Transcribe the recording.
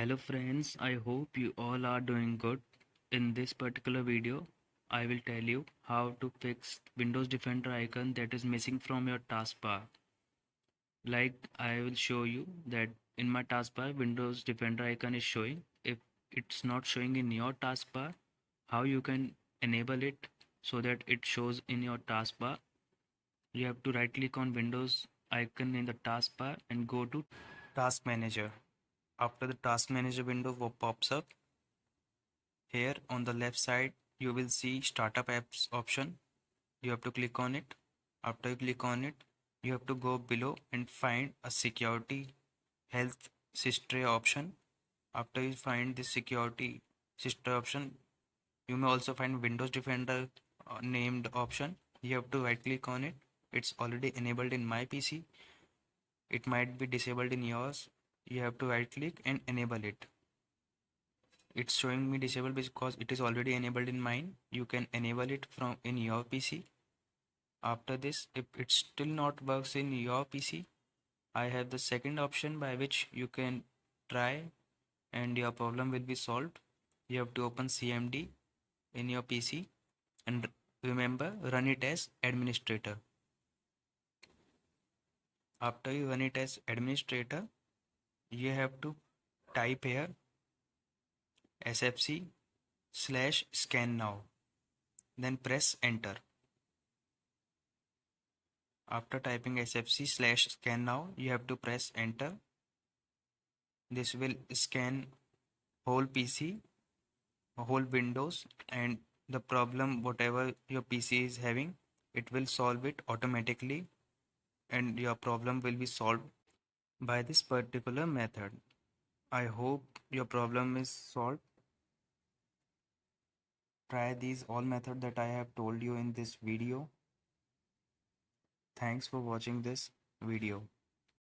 Hello friends, I hope you all are doing good. In this particular video, I will tell you how to fix Windows Defender icon that is missing from your taskbar. Like I will show you that in my taskbar, Windows Defender icon is showing. If it's not showing in your taskbar, how you can enable it so that it shows in your taskbar? You have to right click on Windows icon in the taskbar and go to Task Manager. After the Task Manager window pops up, here on the left side you will see Startup Apps option. You have to click on it. After you click on it, you have to go below and find a Security Health History option. After you find this Security History option, you may also find Windows Defender named option. You have to right click on it. It's already enabled in my PC. It might be disabled in yours. You have to right click and enable it. It's showing me disabled because it is already enabled in mine. You can enable it from in your PC. After this, if it still not works in your PC, I have the second option by which you can try and your problem will be solved. You have to open CMD in your PC and remember, run it as administrator. After you run it as administrator, you have to type here sfc/scan now, then press enter. After typing sfc/scan now, you have to press enter. This will scan whole PC, whole Windows, and the problem whatever your PC is having, it will solve it automatically and your problem will be solved by this particular method. I hope your problem is solved. Try these all methods that I have told you in this video. Thanks for watching this video.